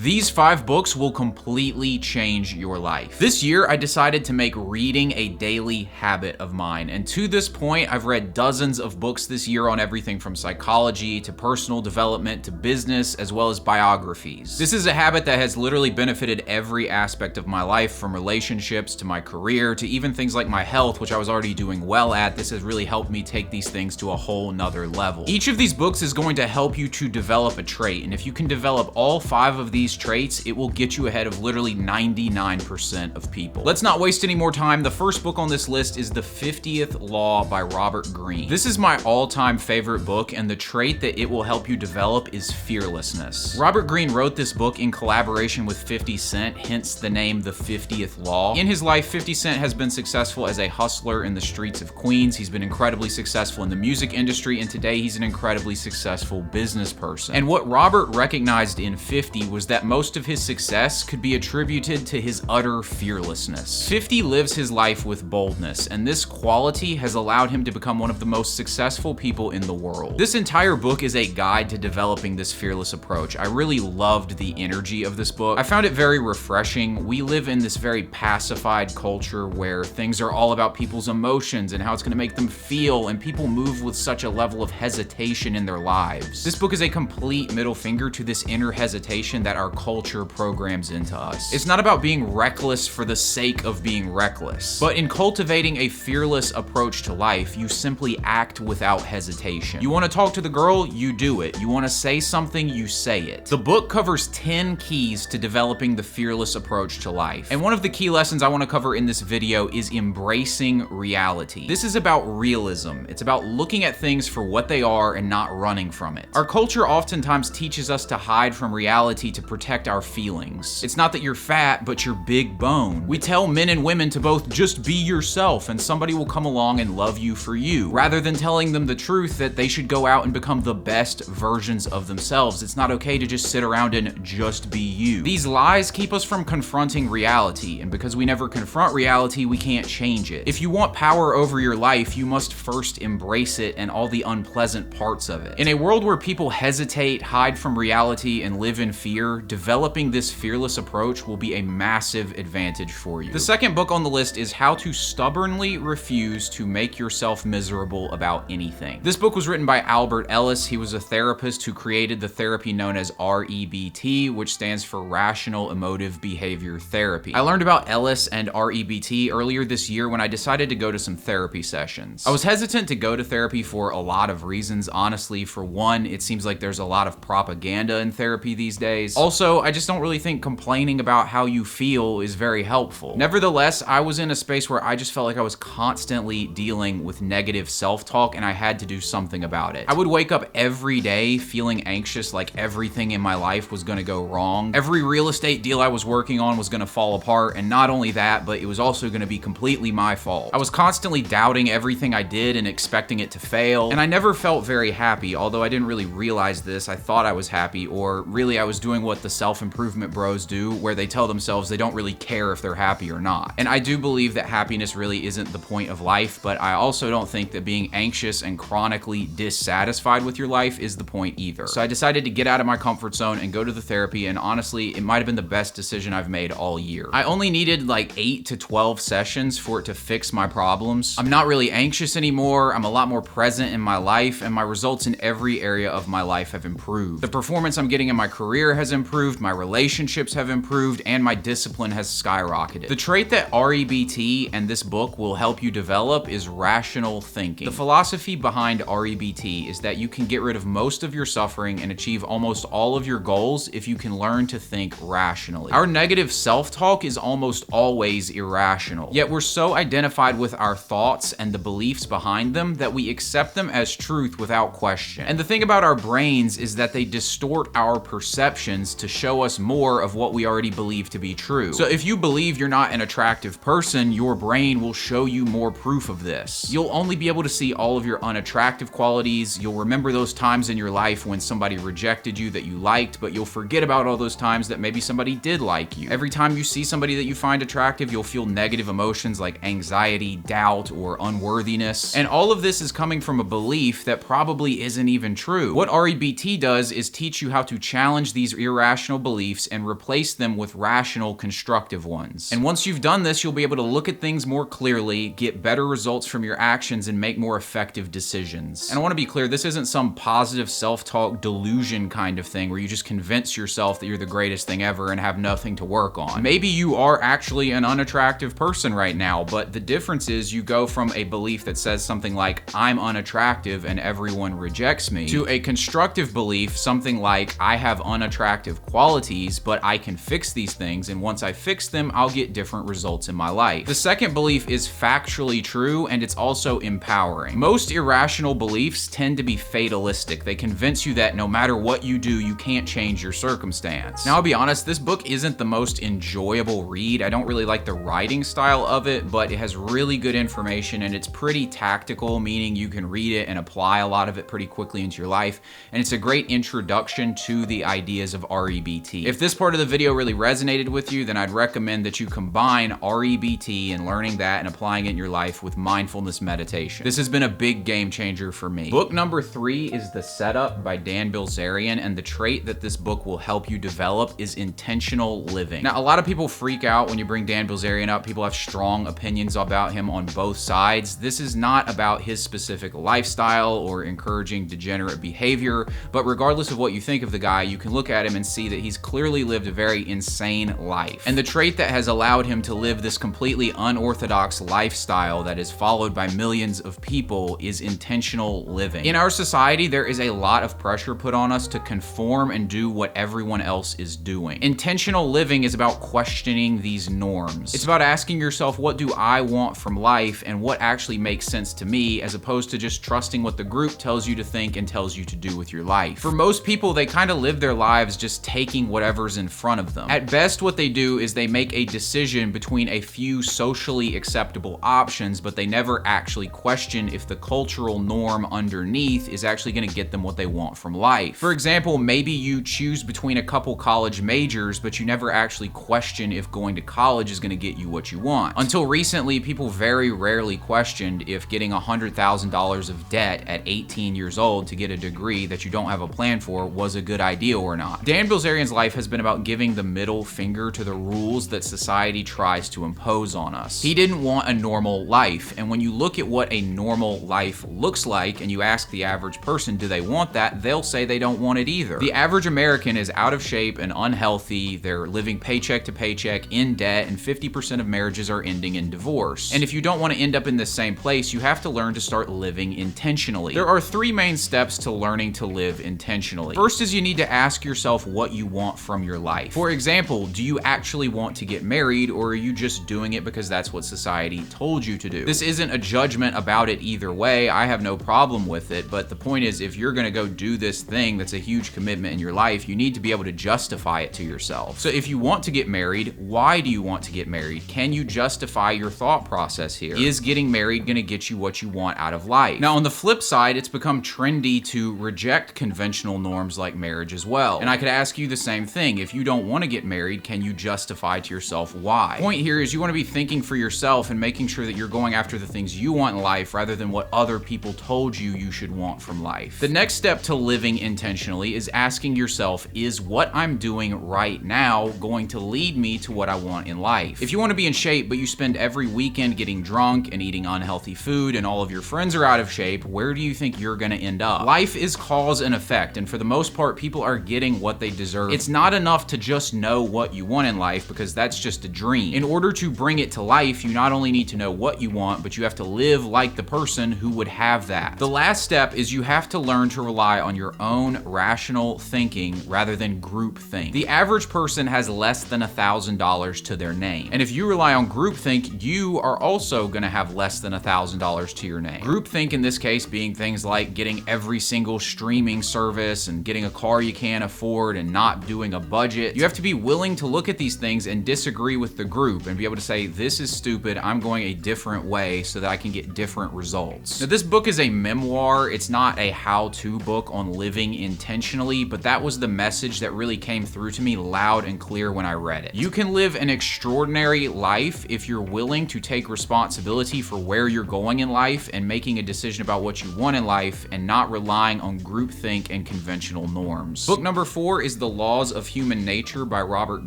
These 5 books will completely change your life. This year, I decided to make reading a daily habit of mine, and to this point, I've read dozens of books this year on everything from psychology to personal development to business, as well as biographies. This is a habit that has literally benefited every aspect of my life, from relationships to my career to even things like my health, which I was already doing well at. This has really helped me take these things to a whole nother level. Each of these books is going to help you to develop a trait, and if you can develop all 5 of these traits, it will get you ahead of literally 99% of people. Let's not waste any more time. The first book on this list is The 50th Law by Robert Greene. This is my all-time favorite book, and the trait that it will help you develop is fearlessness. Robert Greene wrote this book in collaboration with 50 Cent, hence the name The 50th Law. In his life, 50 Cent has been successful as a hustler in the streets of Queens. He's been incredibly successful in the music industry, and today he's an incredibly successful business person. And what Robert recognized in 50 was that most of his success could be attributed to his utter fearlessness. 50 lives his life with boldness, and this quality has allowed him to become one of the most successful people in the world. This entire book is a guide to developing this fearless approach. I really loved the energy of this book. I found it very refreshing. We live in this very pacified culture where things are all about people's emotions and how it's going to make them feel, and people move with such a level of hesitation in their lives. This book is a complete middle finger to this inner hesitation that our culture programs into us. It's not about being reckless for the sake of being reckless, but in cultivating a fearless approach to life, you simply act without hesitation. You want to talk to the girl, you do it. You want to say something, you say it. The book covers 10 keys to developing the fearless approach to life. And one of the key lessons I want to cover in this video is embracing reality. This is about realism. It's about looking at things for what they are and not running from it. Our culture oftentimes teaches us to hide from reality to protect our feelings. It's not that you're fat, but you're big bone. We tell men and women to both just be yourself and somebody will come along and love you for you, rather than telling them the truth that they should go out and become the best versions of themselves. It's not okay to just sit around and just be you. These lies keep us from confronting reality, and because we never confront reality, we can't change it. If you want power over your life, you must first embrace it and all the unpleasant parts of it. In a world where people hesitate, hide from reality, and live in fear, developing this fearless approach will be a massive advantage for you. The second book on the list is How to Stubbornly Refuse to Make Yourself Miserable About Anything. This book was written by Albert Ellis. He was a therapist who created the therapy known as REBT, which stands for Rational Emotive Behavior Therapy. I learned about Ellis and REBT earlier this year when I decided to go to some therapy sessions. I was hesitant to go to therapy for a lot of reasons, honestly. For one, it seems like there's a lot of propaganda in therapy these days. Also, I just don't really think complaining about how you feel is very helpful. Nevertheless, I was in a space where I just felt like I was constantly dealing with negative self-talk, and I had to do something about it. I would wake up every day feeling anxious, like everything in my life was gonna go wrong. Every real estate deal I was working on was gonna fall apart, and not only that, but it was also gonna be completely my fault. I was constantly doubting everything I did and expecting it to fail, and I never felt very happy, although I didn't really realize this. I thought I was happy, or really I was doing what the self-improvement bros do, where they tell themselves they don't really care if they're happy or not. And I do believe that happiness really isn't the point of life, but I also don't think that being anxious and chronically dissatisfied with your life is the point either. So I decided to get out of my comfort zone and go to the therapy, and honestly, it might have been the best decision I've made all year. I only needed like 8 to 12 sessions for it to fix my problems. I'm not really anxious anymore. I'm a lot more present in my life, and my results in every area of my life have improved. The performance I'm getting in my career has improved, my relationships have improved, and my discipline has skyrocketed. The trait that REBT and this book will help you develop is rational thinking. The philosophy behind REBT is that you can get rid of most of your suffering and achieve almost all of your goals if you can learn to think rationally. Our negative self-talk is almost always irrational, yet we're so identified with our thoughts and the beliefs behind them that we accept them as truth without question. And the thing about our brains is that they distort our perceptions to show us more of what we already believe to be true. So if you believe you're not an attractive person, your brain will show you more proof of this. You'll only be able to see all of your unattractive qualities. You'll remember those times in your life when somebody rejected you that you liked, but you'll forget about all those times that maybe somebody did like you. Every time you see somebody that you find attractive, you'll feel negative emotions like anxiety, doubt, or unworthiness. And all of this is coming from a belief that probably isn't even true. What REBT does is teach you how to challenge these irrational irrational beliefs and replace them with rational, constructive ones. And once you've done this, you'll be able to look at things more clearly, get better results from your actions, and make more effective decisions. And I want to be clear, this isn't some positive self-talk delusion kind of thing where you just convince yourself that you're the greatest thing ever and have nothing to work on. Maybe you are actually an unattractive person right now, but the difference is you go from a belief that says something like, I'm unattractive and everyone rejects me, to a constructive belief, something like, I have unattractive qualities, but I can fix these things, and once I fix them, I'll get different results in my life. The second belief is factually true, and it's also empowering. Most irrational beliefs tend to be fatalistic. They convince you that no matter what you do, you can't change your circumstance. Now, I'll be honest, this book isn't the most enjoyable read. I don't really like the writing style of it, but it has really good information, and it's pretty tactical, meaning you can read it and apply a lot of it pretty quickly into your life, and it's a great introduction to the ideas of REBT. If this part of the video really resonated with you, then I'd recommend that you combine REBT and learning that and applying it in your life with mindfulness meditation. This has been a big game changer for me. Book number 3 is The Setup by Dan Bilzerian, and the trait that this book will help you develop is intentional living. Now, a lot of people freak out when you bring Dan Bilzerian up. People have strong opinions about him on both sides. This is not about his specific lifestyle or encouraging degenerate behavior, but regardless of what you think of the guy, you can look at him and see that he's clearly lived a very insane life. And the trait that has allowed him to live this completely unorthodox lifestyle that is followed by millions of people is intentional living. In our society, there is a lot of pressure put on us to conform and do what everyone else is doing. Intentional living is about questioning these norms. It's about asking yourself, what do I want from life and what actually makes sense to me, as opposed to just trusting what the group tells you to think and tells you to do with your life. For most people, they kind of live their lives just taking whatever's in front of them. At best, what they do is they make a decision between a few socially acceptable options, but they never actually question if the cultural norm underneath is actually going to get them what they want from life. For example, maybe you choose between a couple college majors, but you never actually question if going to college is going to get you what you want. Until recently, people very rarely questioned if getting $100,000 of debt at 18 years old to get a degree that you don't have a plan for was a good idea or not. Dan Bilzerian's life has been about giving the middle finger to the rules that society tries to impose on us. He didn't want a normal life, and when you look at what a normal life looks like and you ask the average person, do they want that? They'll say they don't want it either. The average American is out of shape and unhealthy. They're living paycheck to paycheck in debt, and 50% of marriages are ending in divorce. And if you don't want to end up in the same place, you have to learn to start living intentionally. There are 3 main steps to learning to live intentionally. First is you need to ask yourself what you want from your life. For example, do you actually want to get married, or are you just doing it because that's what society told you to do? This isn't a judgment about it either way. I have no problem with it, but the point is, if you're gonna go do this thing that's a huge commitment in your life, you need to be able to justify it to yourself. So if you want to get married, why do you want to get married? Can you justify your thought process here? Is getting married gonna get you what you want out of life? Now, on the flip side, it's become trendy to reject conventional norms like marriage as well. And I could ask you the same thing. If you don't want to get married, can you justify to yourself why? The point here is you want to be thinking for yourself and making sure that you're going after the things you want in life rather than what other people told you you should want from life. The next step to living intentionally is asking yourself, is what I'm doing right now going to lead me to what I want in life? If you want to be in shape, but you spend every weekend getting drunk and eating unhealthy food and all of your friends are out of shape, where do you think you're going to end up? Life is cause and effect, and for the most part, people are getting what they deserve. It's not enough to just know what you want in life, because that's just a dream. In order to bring it to life, you not only need to know what you want, but you have to live like the person who would have that. The last step is you have to learn to rely on your own rational thinking rather than group think. The average person has less than $1,000 to their name, and if you rely on groupthink, you are also going to have less than $1,000 to your name. Groupthink in this case being things like getting every single streaming service and getting a car you can't afford and not doing a budget. You have to be willing to look at these things and disagree with the group and be able to say, this is stupid, I'm going a different way so that I can get different results. Now, this book is a memoir. It's not a how-to book on living intentionally, but that was the message that really came through to me loud and clear when I read it. You can live an extraordinary life if you're willing to take responsibility for where you're going in life and making a decision about what you want in life and not relying on groupthink and conventional norms. Book number 4 is is The Laws of Human Nature by Robert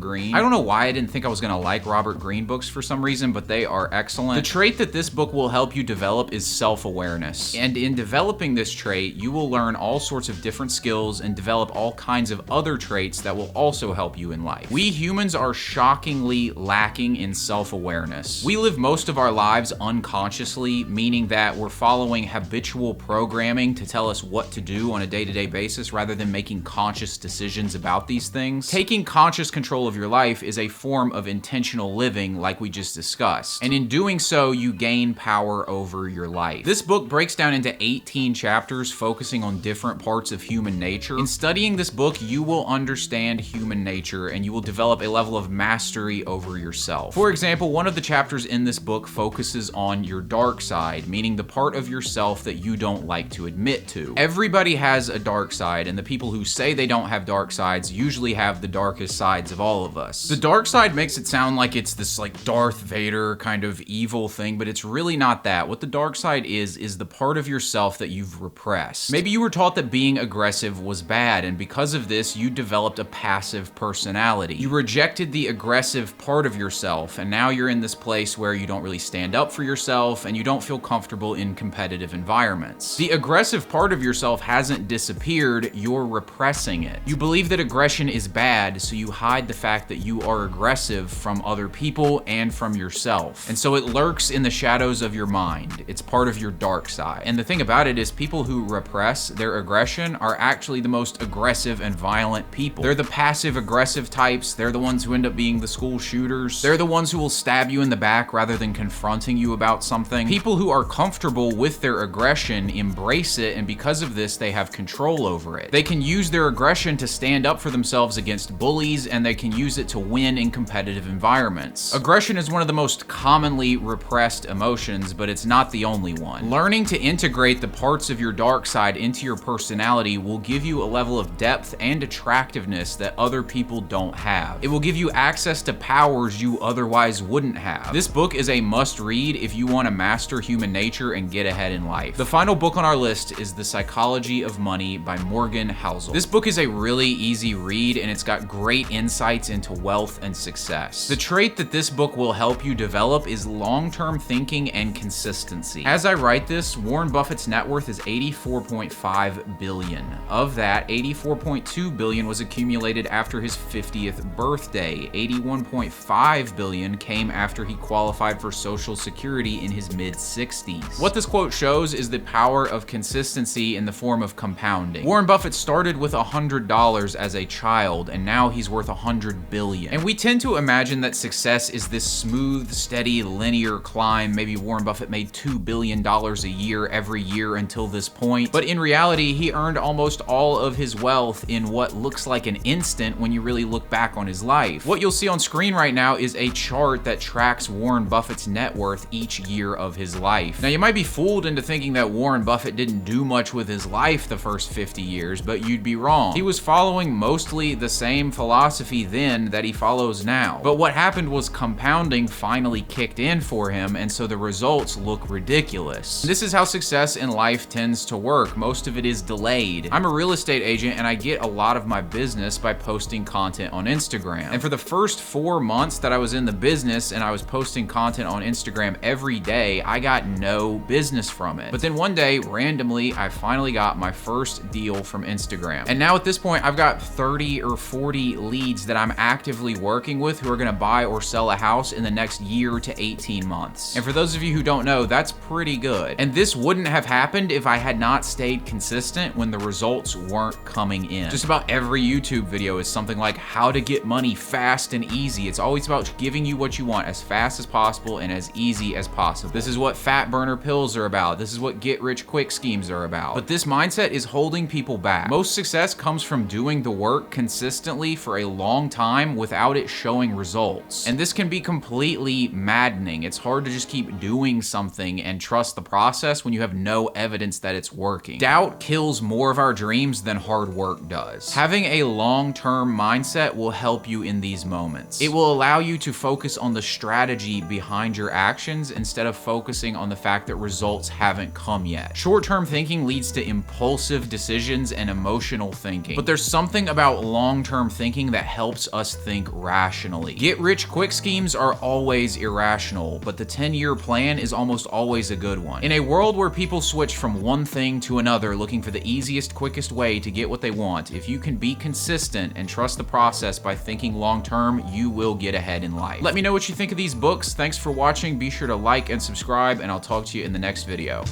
Greene. I don't know why I didn't think I was gonna like Robert Greene books for some reason, but they are excellent. The trait that this book will help you develop is self-awareness. And in developing this trait, you will learn all sorts of different skills and develop all kinds of other traits that will also help you in life. We humans are shockingly lacking in self-awareness. We live most of our lives unconsciously, meaning that we're following habitual programming to tell us what to do on a day-to-day basis rather than making conscious decisions about these things. Taking conscious control of your life is a form of intentional living, like we just discussed. And in doing so, you gain power over your life. This book breaks down into 18 chapters focusing on different parts of human nature. In studying this book, you will understand human nature and you will develop a level of mastery over yourself. For example, one of the chapters in this book focuses on your dark side, meaning the part of yourself that you don't like to admit to. Everybody has a dark side, and the people who say they don't have dark sides usually have the darkest sides of all of us. The dark side makes it sound like it's this like Darth Vader kind of evil thing, but it's really not that. What the dark side is the part of yourself that you've repressed. Maybe you were taught that being aggressive was bad, and because of this, you developed a passive personality. You rejected the aggressive part of yourself, and now you're in this place where you don't really stand up for yourself and you don't feel comfortable in competitive environments. The aggressive part of yourself hasn't disappeared, you're repressing it. You believe that aggression is bad, so you hide the fact that you are aggressive from other people and from yourself. And so it lurks in the shadows of your mind. It's part of your dark side. And the thing about it is people who repress their aggression are actually the most aggressive and violent people. They're the passive aggressive types. They're the ones who end up being the school shooters. They're the ones who will stab you in the back rather than confronting you about something. People who are comfortable with their aggression embrace it, and because of this, they have control over it. They can use their aggression to stand up for themselves against bullies, and they can use it to win in competitive environments. Aggression is one of the most commonly repressed emotions, but it's not the only one. Learning to integrate the parts of your dark side into your personality will give you a level of depth and attractiveness that other people don't have. It will give you access to powers you otherwise wouldn't have. This book is a must-read if you want to master human nature and get ahead in life. The final book on our list is The Psychology of Money by Morgan Housel. This book is a really easy read, and it's got great insights into wealth and success. The trait that this book will help you develop is long-term thinking and consistency. As I write this, Warren Buffett's net worth is $84.5 billion. Of that, $84.2 billion was accumulated after his 50th birthday. $81.5 billion came after he qualified for Social Security in his mid-60s. What this quote shows is the power of consistency in the form of compounding. Warren Buffett started with $100 as a child, and now he's worth $100 billion. And we tend to imagine that success is this smooth, steady, linear climb. Maybe Warren Buffett made $2 billion a year every year until this point. But in reality, he earned almost all of his wealth in what looks like an instant when you really look back on his life. What you'll see on screen right now is a chart that tracks Warren Buffett's net worth each year of his life. Now, you might be fooled into thinking that Warren Buffett didn't do much with his life the first 50 years, but you'd be wrong. He was following mostly the same philosophy then that he follows now. But what happened was compounding finally kicked in for him, and so the results look ridiculous. This is how success in life tends to work. Most of it is delayed. I'm a real estate agent, and I get a lot of my business by posting content on Instagram. And for the first 4 months that I was in the business and I was posting content on Instagram every day, I got no business from it. But then one day, randomly, I finally got my first deal from Instagram. And now at this point, I've got 30 or 40 leads that I'm actively working with who are gonna buy or sell a house in the next year to 18 months. And for those of you who don't know, that's pretty good. And this wouldn't have happened if I had not stayed consistent when the results weren't coming in. Just about every YouTube video is something like how to get money fast and easy. It's always about giving you what you want as fast as possible and as easy as possible. This is what fat burner pills are about. This is what get rich quick schemes are about. But this mindset is holding people back. Most success comes from doing the work consistently for a long time without it showing results. And this can be completely maddening. It's hard to just keep doing something and trust the process when you have no evidence that it's working. Doubt kills more of our dreams than hard work does. Having a long-term mindset will help you in these moments. It will allow you to focus on the strategy behind your actions instead of focusing on the fact that results haven't come yet. Short-term thinking leads to impulsive decisions and emotional thinking. But there's something something about long-term thinking that helps us think rationally. Get-rich-quick schemes are always irrational, but the 10-year plan is almost always a good one. In a world where people switch from one thing to another looking for the easiest, quickest way to get what they want, if you can be consistent and trust the process by thinking long-term, you will get ahead in life. Let me know what you think of these books. Thanks for watching. Be sure to like and subscribe, and I'll talk to you in the next video.